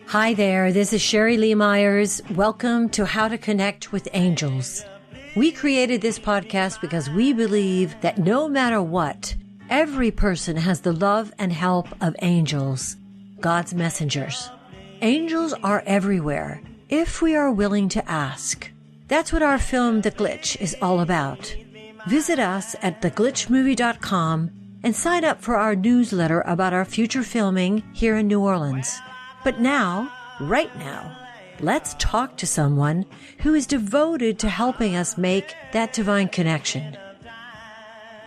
Hi there, this is Sheri Myers. Welcome to How to Connect with Angels. We created this podcast because we believe that no matter what, every person has the love and help of angels, God's messengers. Angels are everywhere, if we are willing to ask. That's what our film, The Glitch, is all about. Visit us at theglitchmovie.com and sign up for our newsletter about our future filming here in New Orleans. But now, right now, let's talk to someone who is devoted to helping us make that divine connection.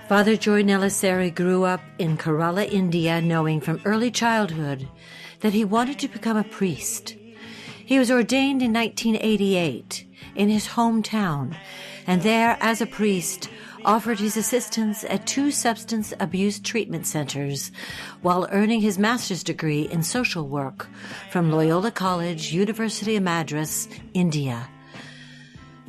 Father Joy Nellissery grew up in Kerala, India, knowing from early childhood that he wanted to become a priest. He was ordained in 1988 in his hometown, and there, as a priest, offered his assistance at 2 substance abuse treatment centers while earning his master's degree in social work from Loyola College, University of Madras, India.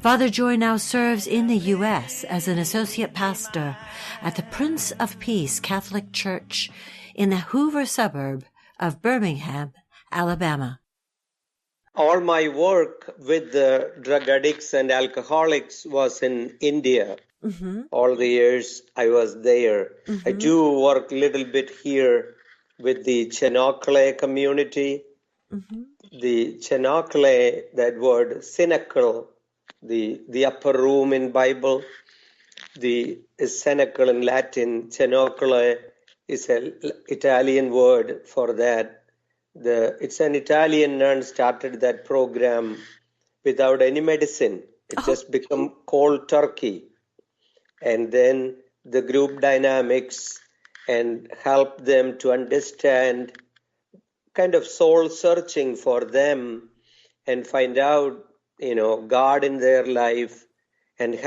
Father Joy now serves in the U.S. as an associate pastor at the Prince of Peace Catholic Church in the Hoover suburb of Birmingham, Alabama. All my work with the drug addicts and alcoholics was in India. Mm-hmm. All the years I was there. Mm-hmm. I do work a little bit here with the Chenokle community. Mm-hmm. The Chenokle, that word, cynical, the upper room in Bible, the cenacle in Latin. Chenokle is an Italian word for that. It's an Italian nun started that program without any medicine. It just become cold turkey. And then the group dynamics and help them to understand, kind of soul searching for them and find out, God in their life and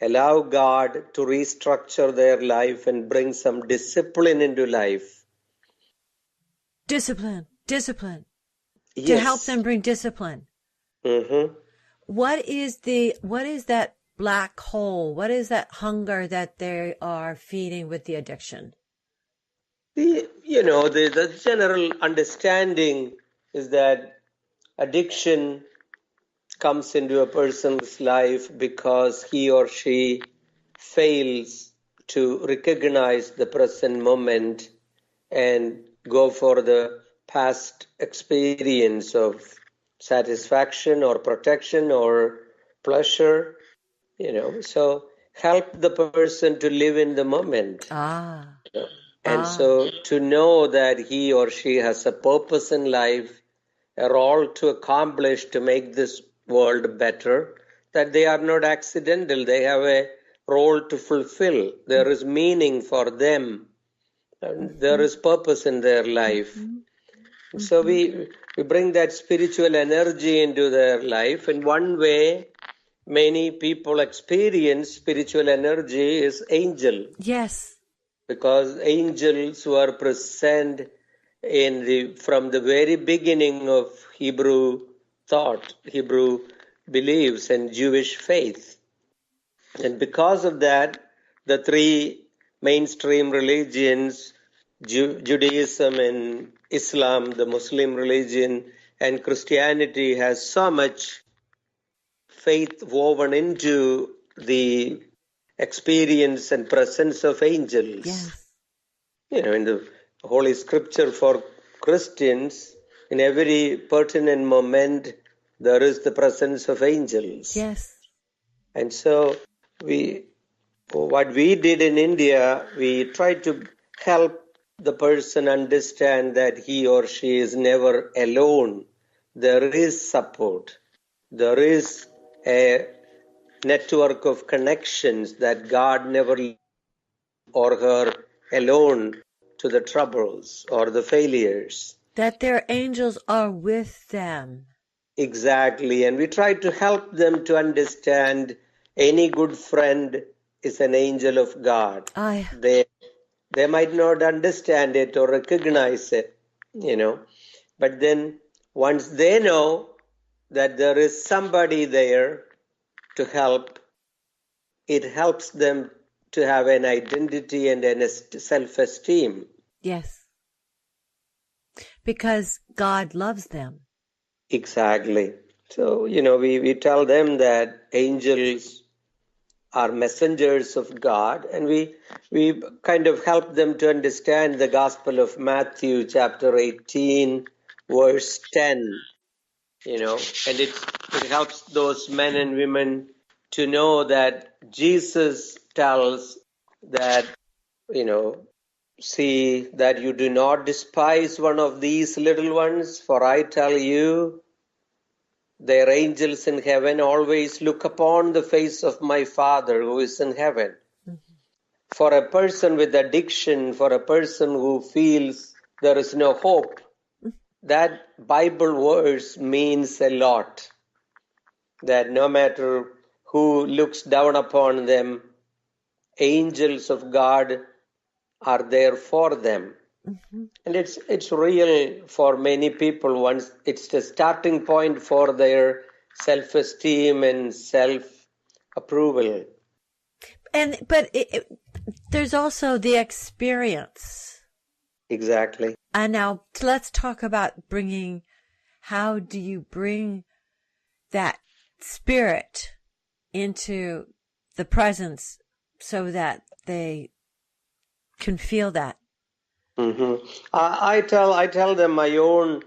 allow God to restructure their life and bring some discipline into life. Discipline. Yes. To help them bring discipline. Mm-hmm. What is that black hole? What is that hunger that they are feeding with the addiction? The general understanding is that addiction comes into a person's life because he or she fails to recognize the present moment and go for the past experience of satisfaction or protection or pleasure. So help the person to live in the moment. So to know that he or she has a purpose in life, a role to accomplish to make this world better, that they are not accidental. They have a role to fulfill. There is meaning for them. And there is purpose in their life. Mm-hmm. So we bring that spiritual energy into their life. In one way, many people experience spiritual energy is angel. Yes. Because angels were present from the very beginning of Hebrew thought, Hebrew beliefs and Jewish faith. And because of that, the 3 mainstream religions, Judaism and Islam, the Muslim religion, and Christianity has so much faith woven into the experience and presence of angels. Yes. In the Holy Scripture for Christians, in every pertinent moment, there is the presence of angels. Yes. And so what we did in India, we tried to help the person understand that he or she is never alone. There is support. There is a network of connections that God never or her alone to the troubles or the failures. That their angels are with them. Exactly. And we try to help them to understand any good friend is an angel of God. They might not understand it or recognize it, But then once they know that there is somebody there to help, it helps them to have an identity and a self-esteem. Yes. because God loves them. Exactly. So, we tell them that angels are messengers of God, and we kind of help them to understand the Gospel of Matthew, chapter 18, verse 10, and it helps those men and women to know that Jesus tells that, see that you do not despise one of these little ones, for I tell you, their angels in heaven always look upon the face of my Father who is in heaven. For a person with addiction, for a person who feels there is no hope, that Bible verse means a lot. That no matter who looks down upon them, angels of God are there for them. And it's real for many people. Once it's the starting point for their self-esteem and self-approval. But there's also the experience. Exactly. And now let's talk about how do you bring that spirit into the presence so that they can feel that? Mm-hmm. I tell them my own,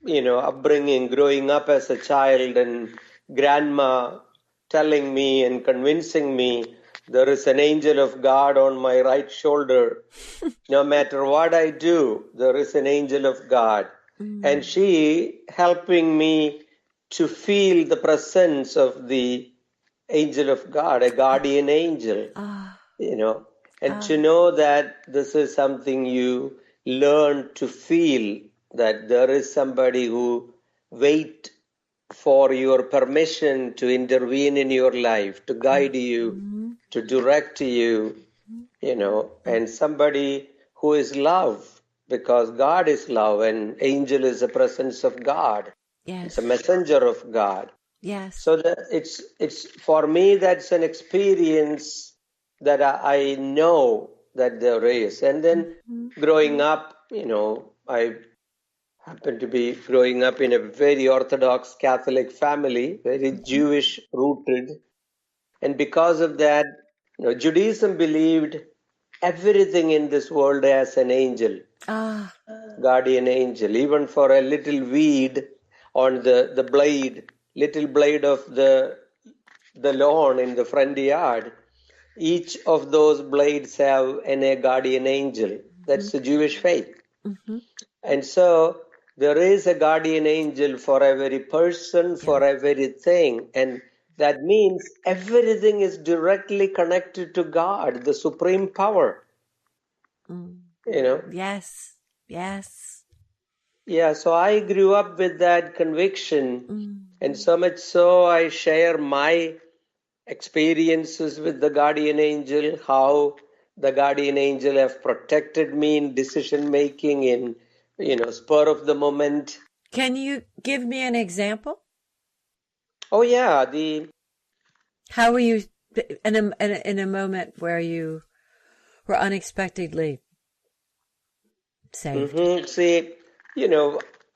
upbringing, growing up as a child, and grandma telling me and convincing me there is an angel of God on my right shoulder. No matter what I do, there is an angel of God. And she helping me to feel the presence of the angel of God, a guardian angel, and to know that this is something you learn to feel, that there is somebody who wait for your permission to intervene in your life, to guide you, to direct you, and somebody who is love, because God is love and angel is the presence of God. Yes. It's a messenger of God. Yes. So that it's for me, that's an experience that I know that there is. And then growing up, I happen to be growing up in a very Orthodox Catholic family, very Jewish rooted. And because of that, Judaism believed everything in this world as an angel, guardian angel. Even for a little weed on the blade, little blade of the lawn in the front yard, each of those blades have a guardian angel. That's the Jewish faith. And so there is a guardian angel for every person, for everything. And that means everything is directly connected to God, the supreme power. Yes. Yes. Yeah, so I grew up with that conviction. And so much so I share my experiences with the guardian angel, how the guardian angel have protected me in decision making, in spur of the moment. Can you give me an example? Oh yeah, How were you in a moment where you were unexpectedly saved? See,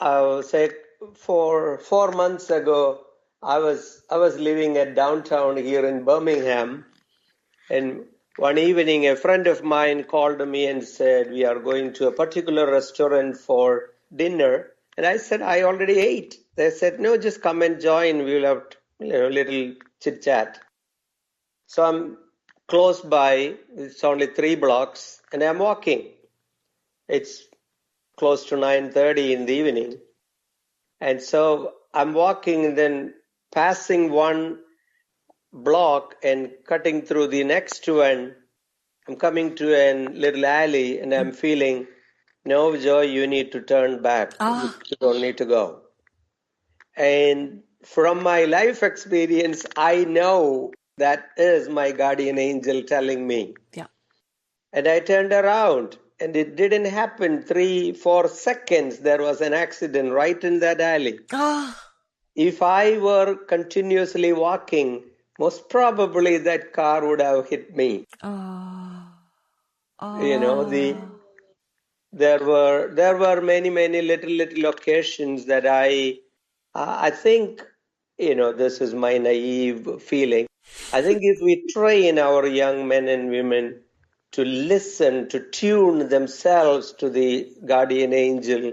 I will say 4 months ago, I was living at downtown here in Birmingham, and one evening a friend of mine called me and said, we are going to a particular restaurant for dinner. And I said, I already ate. They said, no, just come and join. We'll have little chit chat. So I'm close by. It's only 3 blocks, and I'm walking. It's close to 9:30 in the evening. And so I'm walking and then passing one block and cutting through the next one. I'm coming to a little alley and I'm feeling, no, Joy, you need to turn back. You don't need to go. And from my life experience, I know that is my guardian angel telling me. Yeah. And I turned around and it didn't happen. 3-4 seconds, there was an accident right in that alley. If I were continuously walking, most probably that car would have hit me. there were many little occasions that I think, this is my naive feeling. I think if we train our young men and women to listen, to tune themselves to the guardian angel,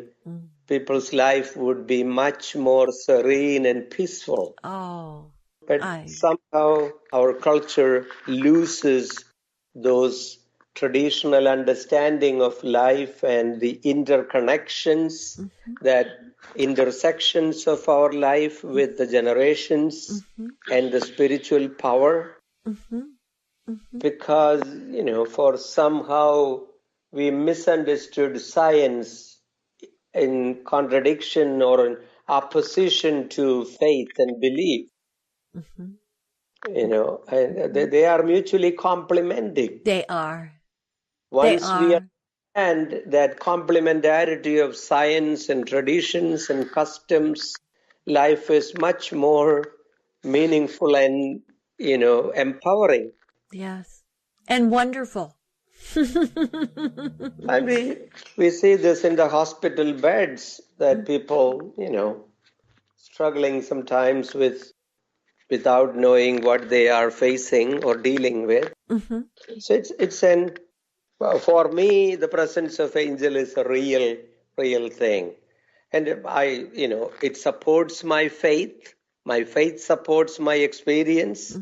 people's life would be much more serene and peaceful. Oh, But somehow our culture loses those traditional understanding of life and the interconnections, that intersections of our life with the generations and the spiritual power. Because, for somehow we misunderstood science in contradiction or in opposition to faith and belief. And they are mutually complementing. They are. Once we understand that complementarity of science and traditions and customs, life is much more meaningful and, empowering. Yes. And wonderful. And we see this in the hospital beds, that people, struggling sometimes without knowing what they are facing or dealing with. So for me, the presence of angel is a real thing. And it supports my faith. My faith supports my experience.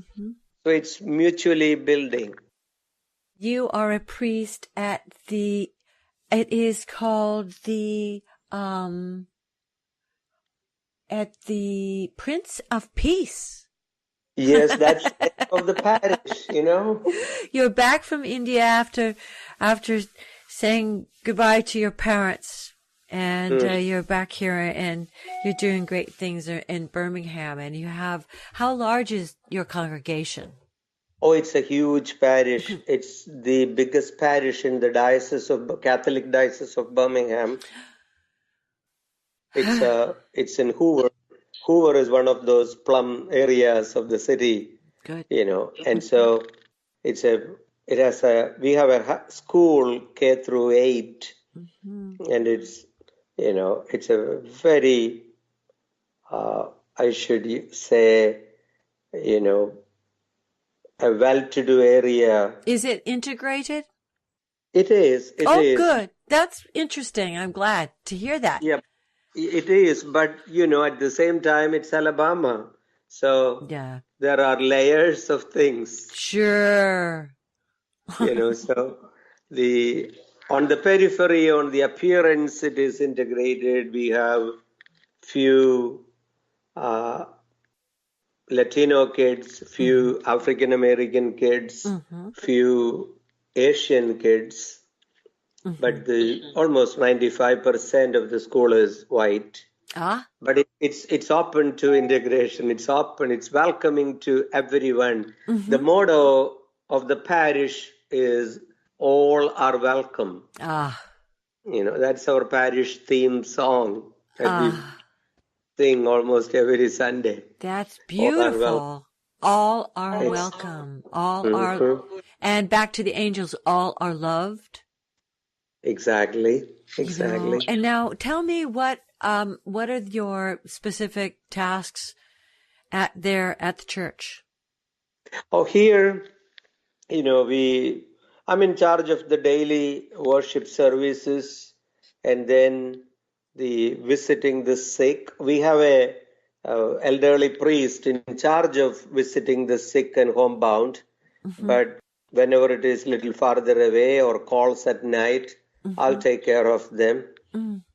So it's mutually building. You are a priest at it is called at the Prince of Peace. Yes, that's the name of the parish, You're back from India after saying goodbye to your parents, and you're back here, and you're doing great things in Birmingham, and how large is your congregation? Oh, it's a huge parish. It's the biggest parish in the Catholic Diocese of Birmingham. It's in Hoover. Hoover is one of those plum areas of the city. Good. And so we have a school K through 8, and it's a very, I should say, a well-to-do area. Is it integrated? It is. It is. Good. That's interesting. I'm glad to hear that. Yeah, it is. But, at the same time, it's Alabama. So there are layers of things. Sure. So on the periphery, on the appearance, it is integrated. We have few Latino kids, few African American kids, few Asian kids, but almost 95% of the school is white. But it's open to integration. It's open. It's welcoming to everyone. The motto of the parish is "All are welcome." That's our parish theme song that we sing almost every Sunday. That's beautiful. All are welcome. All are, and back to the angels. All are loved. Exactly. And now, tell me what are your specific tasks at the church? Oh, here, I'm in charge of the daily worship services, and then the visiting the sick. We have a elderly priest in charge of visiting the sick and homebound, but whenever it is a little farther away or calls at night, I'll take care of them,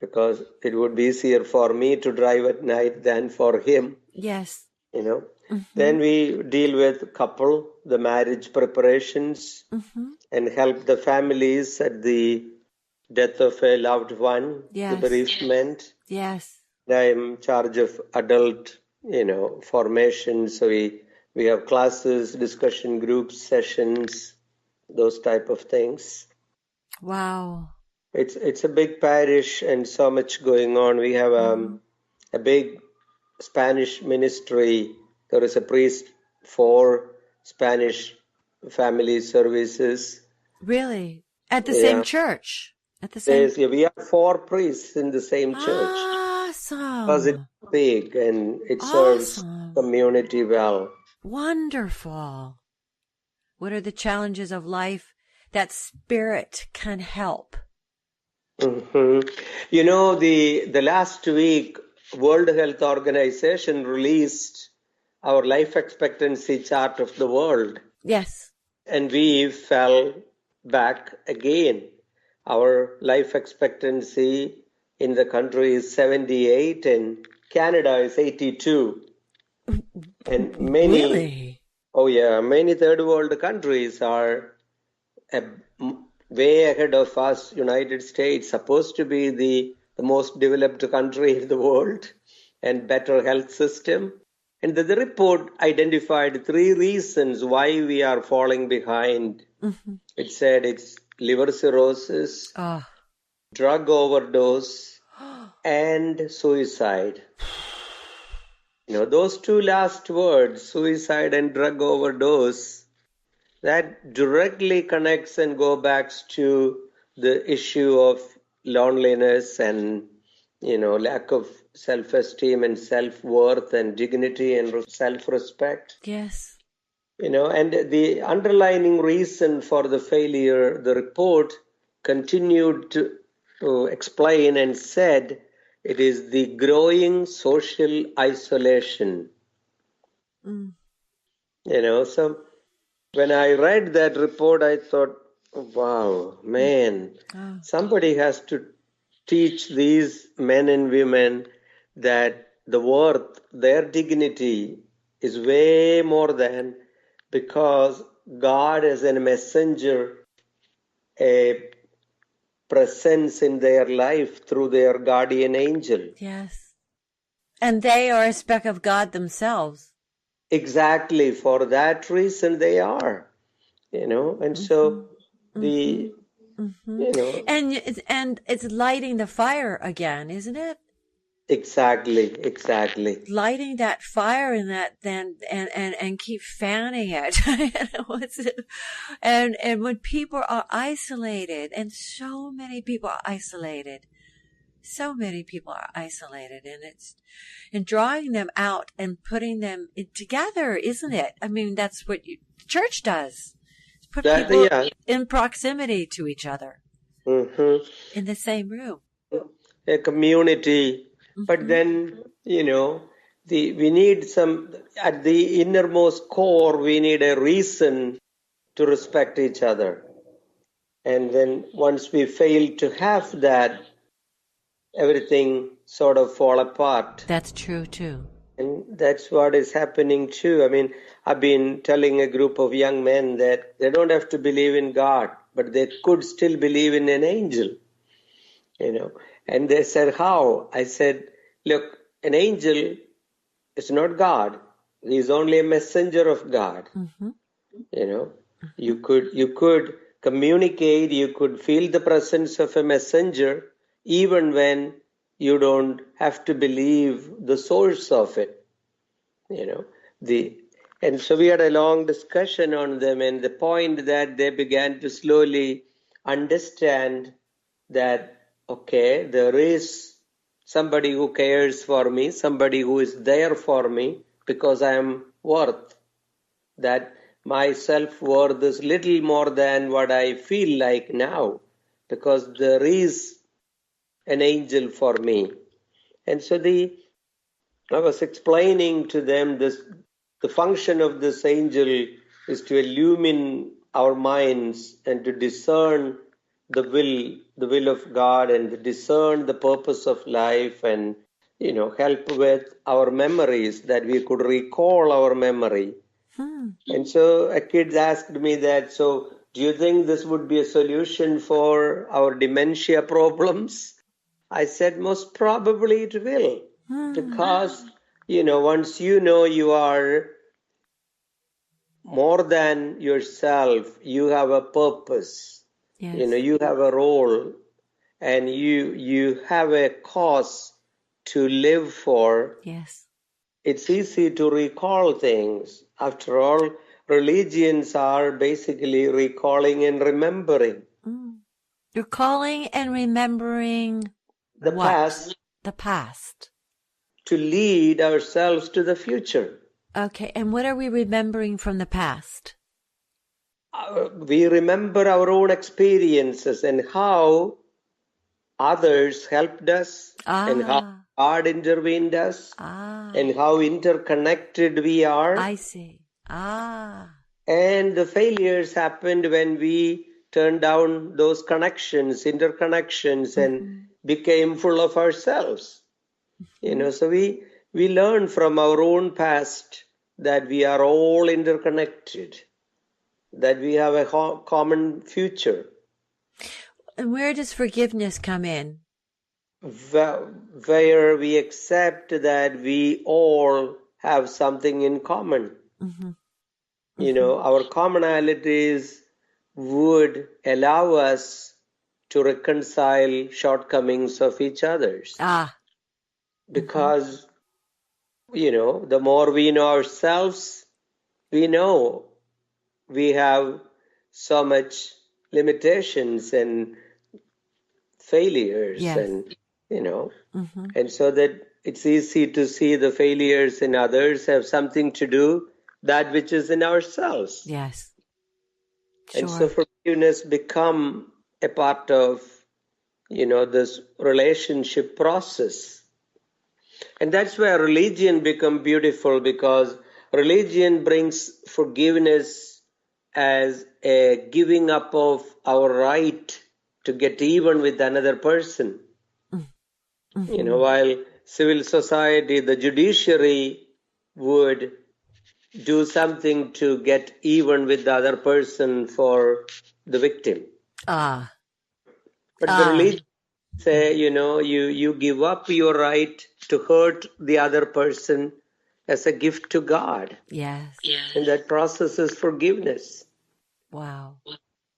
because it would be easier for me to drive at night than for him. Yes. Then we deal with couple, the marriage preparations, and help the families at the death of a loved one, the bereavement. Yes. I'm in charge of adult, formation. So we have classes, discussion groups, sessions, those type of things. Wow. It's a big parish and so much going on. We have a big Spanish ministry. There is a priest for Spanish family services. Really? At the same church? At the same. We are 4 priests in the same church. Because it's Awesome. big and it serves community well. Wonderful. What are the challenges of life that spirit can help? Mm-hmm. You know, the last week, World Health Organization released our life expectancy chart of the world. Yes. And we fell back again. Our life expectancy in the country is 78 and Canada is 82. And Really? many third world countries are way ahead of us. United States, supposed to be the most developed country in the world and better health system. And the report identified 3 reasons why we are falling behind. Mm-hmm. It said it's liver cirrhosis, drug overdose, and suicide. You know, those 2 last words, suicide and drug overdose, that directly connects and go back to the issue of loneliness and, lack of self-esteem and self-worth and dignity and self-respect. Yes. And the underlying reason for the failure, the report continued to explain and said it is the growing social isolation. So when I read that report, I thought, wow, man, somebody has to teach these men and women that the worth, their dignity is way more than, because God is a messenger, a presence in their life through their guardian angel. Yes. And they are a speck of God themselves. Exactly. For that reason they are, and so the, And it's lighting the fire again, isn't it? Exactly. Lighting that fire in that, then, and keep fanning it. And when people are isolated, and so many people are isolated, and drawing them out and putting them together, isn't it? I mean, that's what the church does. Put people in proximity to each other, in the same room. A community. But then, we need at the innermost core, we need a reason to respect each other. And then once we fail to have that, everything sort of fall apart. That's true too. And that's what is happening too. I mean, I've been telling a group of young men that they don't have to believe in God, but they could still believe in an angel. And they said, how? I said, look, an angel is not God. He is only a messenger of God. You could communicate, you could feel the presence of a messenger even when you don't have to believe the source of it. And so we had a long discussion on them, and the point that they began to slowly understand that, okay, there is somebody who cares for me, somebody who is there for me because I am worth, that my self-worth is little more than what I feel like now, because there is an angel for me. And so I was explaining to them the function of this angel is to illumine our minds and to discern the will of God, and to discern the purpose of life, and help with our memories, that we could recall our memory. And so a kid asked me that, so do you think this would be a solution for our dementia problems? I said, most probably it will. Because, once you are more than yourself, you have a purpose. Yes. You have a role, and you have a cause to live for. Yes. It's easy to recall things. After all, religions are basically recalling and remembering. Recalling and remembering the what? past The past. to lead ourselves to the future. Okay, and what are we remembering from the past? We remember our own experiences and how others helped us and how God intervened us and how interconnected we are. I see. And the failures happened when we turned down those connections, interconnections, and became full of ourselves. So we learn from our own past that we are all interconnected, that we have a common future. And where does forgiveness come in? Where we accept that we all have something in common. Our commonalities would allow us to reconcile shortcomings of each other's. Because, the more we know ourselves, we know we have so much limitations and failures. Yes. And, and so that it's easy to see the failures in others have something to do that which is in ourselves. Yes. Sure. And so forgiveness become a part of, this relationship process. And that's where religion become beautiful, because religion brings forgiveness as a giving up of our right to get even with another person. While civil society, the judiciary would do something to get even with the other person for the victim. But the religion say, you give up your right to hurt the other person as a gift to God. Yes. And that process is forgiveness. Wow.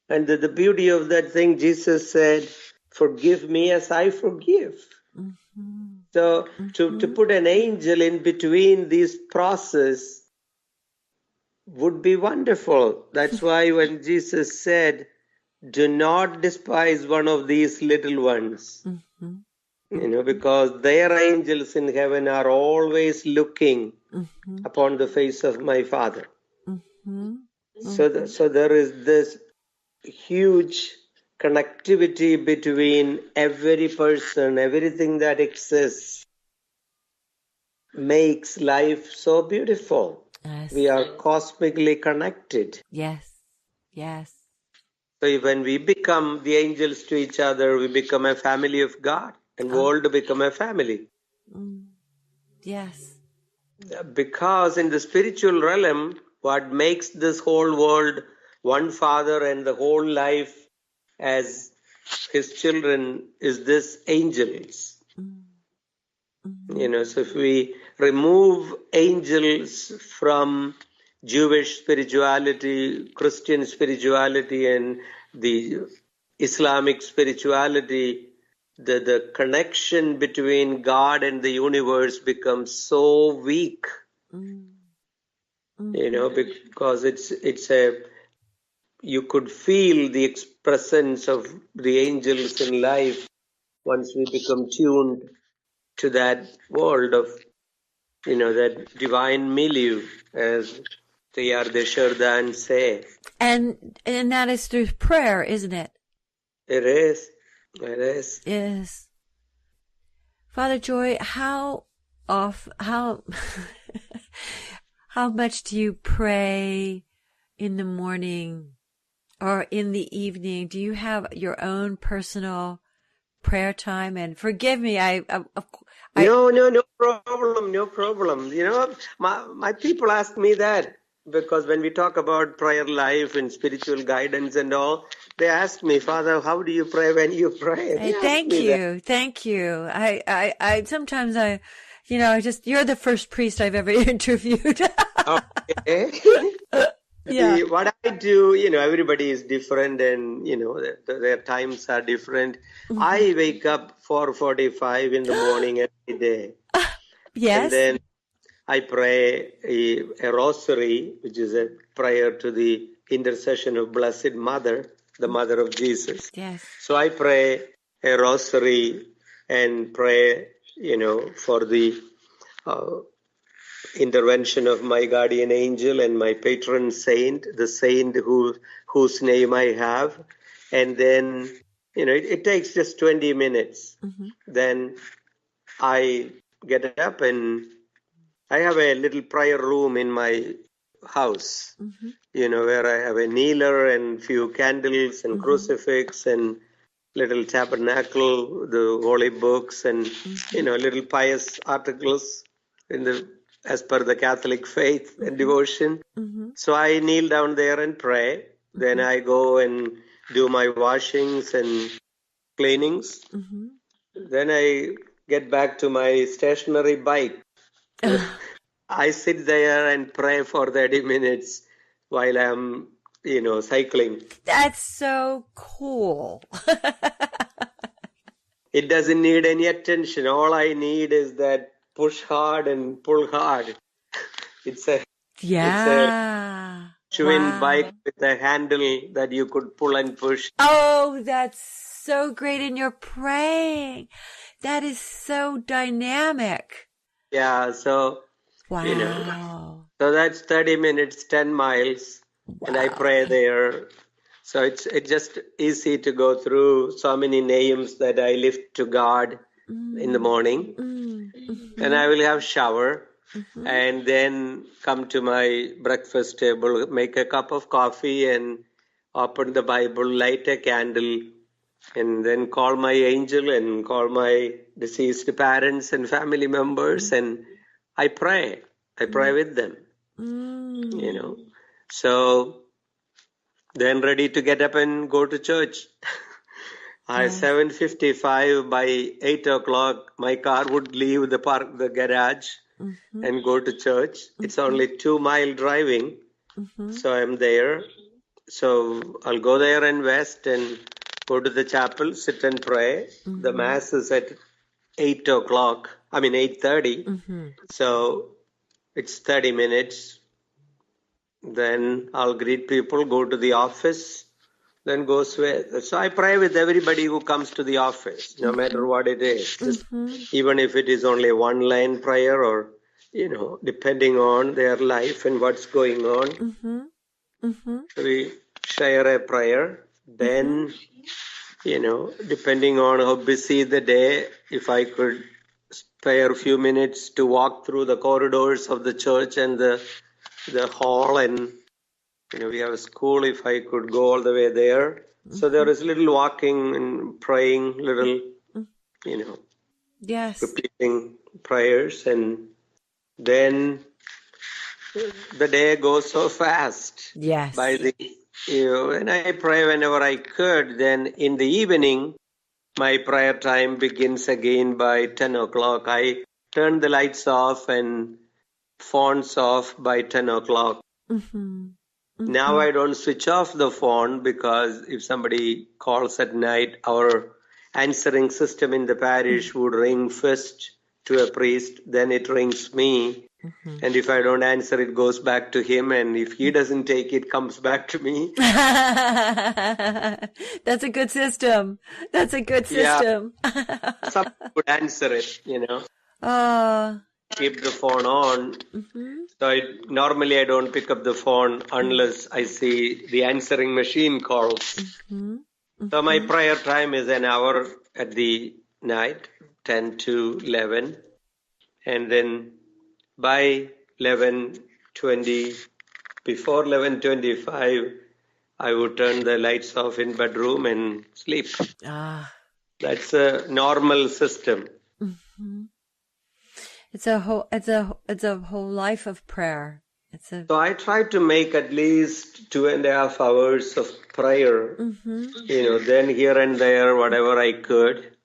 And the beauty of that thing, Jesus said, forgive me as I forgive. So to put an angel in between this process would be wonderful. That's why when Jesus said, do not despise one of these little ones, because their angels in heaven are always looking upon the face of my Father. So there is this huge connectivity between every person, everything that exists makes life so beautiful. Yes. We are cosmically connected. Yes. Yes. So when we become the angels to each other, we become a family of God, and world become a family. Yes. Because in the spiritual realm, what makes this whole world one Father and the whole life as His children is this angels. So if we remove angels from Jewish spirituality, Christian spirituality, and the Islamic spirituality, the connection between God and the universe becomes so weak. Because it's you could feel the presence of the angels in life once we become tuned to that world of, that divine milieu, as Teilhard de Chardin say. And that is through prayer, isn't it? It is. It is. Yes. Father Joy, how much do you pray in the morning or in the evening? Do you have your own personal prayer time? And forgive me, No problem. My people ask me that, because when we talk about prayer life and spiritual guidance and all, they ask me, Father, how do you pray when you pray? Hey, thank you. I sometimes you're the first priest I've ever interviewed. Okay. Yeah. What I do, everybody is different, and their times are different. I wake up 4:45 in the morning every day. Yes. And then I pray a rosary, which is a prayer to the intercession of Blessed Mother. the mother of Jesus. Yes. So I pray a rosary and pray, for the intervention of my guardian angel and my patron saint, the saint whose name I have. And then, it takes just 20 minutes. Then I get up and I have a little prayer room in my house, where I have a kneeler and few candles and crucifix and little tabernacle, the holy books and, little pious articles as per the Catholic faith and devotion. So I kneel down there and pray. Then I go and do my washings and cleanings. Then I get back to my stationary bike. I sit there and pray for 30 minutes while I'm, cycling. That's so cool. It doesn't need any attention. All I need is that push hard and pull hard. It's a twin bike with a handle that you could pull and push. Oh, that's so great. And you're praying. That is so dynamic. Yeah, so, so that's 30 minutes, 10 miles. Wow. And I pray there. So it's just easy to go through so many names that I lift to God in the morning. And I will have shower and then come to my breakfast table, make a cup of coffee and open the Bible, light a candle, and then call my angel and call my deceased parents and family members. And I pray with them, So then ready to get up and go to church. 7:55 by 8 o'clock, my car would leave the garage and go to church. It's only 2-mile driving. So I'm there. So I'll go there and rest and go to the chapel, sit and pray. The mass is at 8:30. So it's 30 minutes. Then I'll greet people, go to the office, then go swear. So I pray with everybody who comes to the office, no matter what it is. Even if it is only one line prayer or, depending on their life and what's going on. We share a prayer. Then, depending on how busy the day, if I could spare a few minutes to walk through the corridors of the church and the hall, and we have a school, if I could go all the way there. So there is little walking and praying, little, repeating prayers, and then the day goes so fast. Yes. And I pray whenever I could. Then in the evening, my prayer time begins again by 10 o'clock. I turn the lights off and phones off by 10 o'clock. Now I don't switch off the phone because if somebody calls at night, our answering system in the parish would ring first to a priest, then it rings me. And if I don't answer, it goes back to him. And if he doesn't take it, comes back to me. That's a good system. Yeah. Some would answer it, Keep the phone on. So normally I don't pick up the phone unless I see the answering machine calls. So my prayer time is an hour at the night, 10 to 11. And then by 11:20, before 11:25, I would turn the lights off in bedroom and sleep. That's a normal system. It's a whole life of prayer. So I try to make at least 2.5 hours of prayer, then here and there, whatever I could.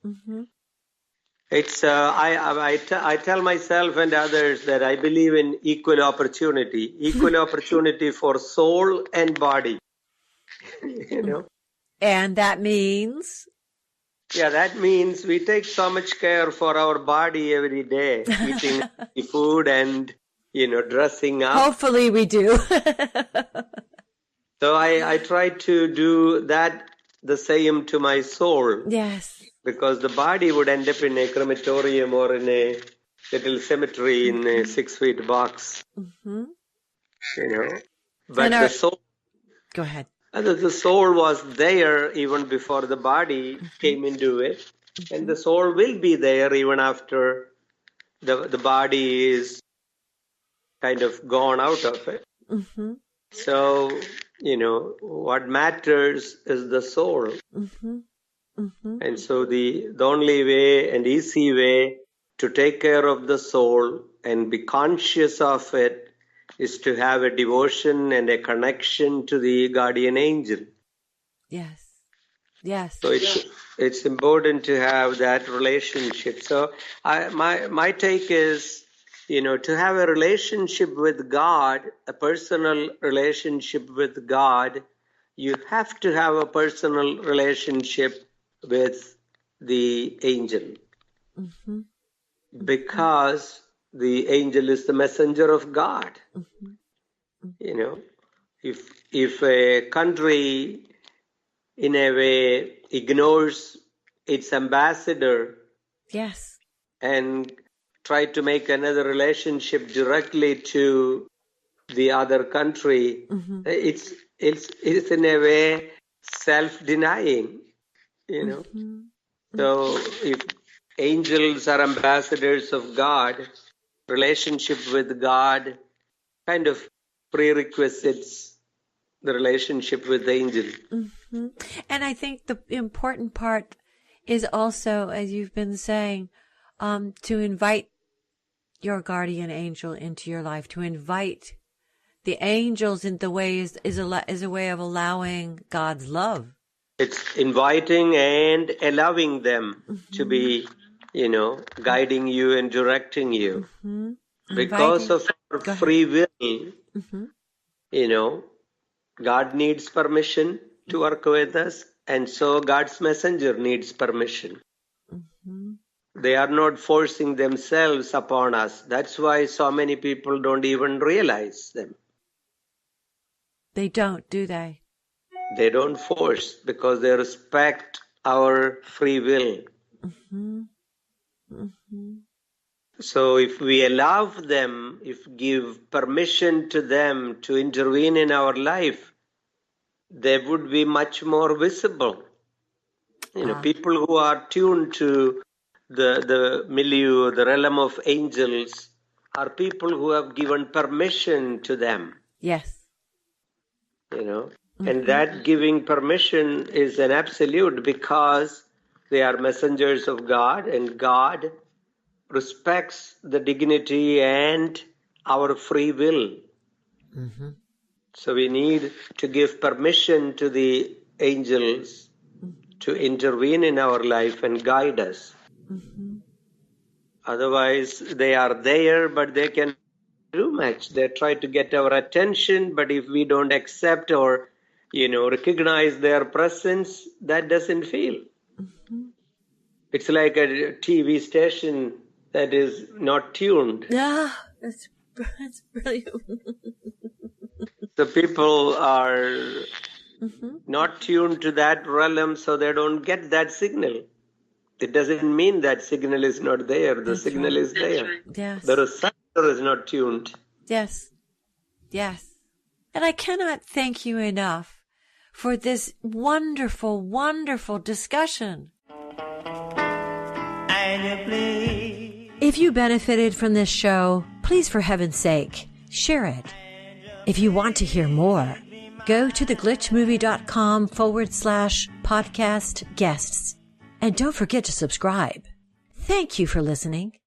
It's I tell myself and others that I believe in equal opportunity for soul and body. And that means? Yeah, that means we take so much care for our body every day, eating food and, dressing up. Hopefully we do. So I try to do that the same to my soul. Yes. Because the body would end up in a crematorium or in a little cemetery in a 6-feet box. Mm-hmm. But the soul. Go ahead. The soul was there even before the body came into it, and the soul will be there even after the body is kind of gone out of it. Mm-hmm. So, what matters is the soul. Mm-hmm. Mm-hmm. And so the only way and easy way to take care of the soul and be conscious of it is to have a devotion and a connection to the guardian angel. Yes. Yes. So it's important to have that relationship. So my take is, to have a relationship with God, a personal relationship with God, you have to have a personal relationship with the angel. Mm-hmm. Because the angel is the messenger of God. Mm-hmm. If a country in a way ignores its ambassador, yes, and try to make another relationship directly to the other country, it's in a way self-denying, So if angels are ambassadors of God, relationship with God kind of prerequisites the relationship with the angel. Mm-hmm. And I think the important part is also, as you've been saying, to invite your guardian angel into your life, to invite the angels in the way is a way of allowing God's love. It's inviting and allowing them to be, guiding you and directing you. Because of our free will, God needs permission to work with us, and so God's messenger needs permission. They are not forcing themselves upon us. That's why so many people don't even realize them. They don't, do they? They don't force because they respect our free will. So if we allow them, if give permission to them to intervene in our life, they would be much more visible. People who are tuned to the milieu, the realm of angels, are people who have given permission to them. Yes. And that giving permission is an absolute because they are messengers of God, and God respects the dignity and our free will. So we need to give permission to the angels to intervene in our life and guide us. Otherwise, they are there, but they can do much. They try to get our attention, but if we don't accept or, recognize their presence, that doesn't feel. It's like a TV station that is not tuned. Yeah, that's brilliant. The people are not tuned to that realm, so they don't get that signal. It doesn't mean that signal is not there. The signal is there. Yes. The receptor is not tuned. Yes. Yes. And I cannot thank you enough for this wonderful, wonderful discussion. If you benefited from this show, please, for heaven's sake, share it. If you want to hear more, go to theglitchmovie.com/podcast guests. And don't forget to subscribe. Thank you for listening.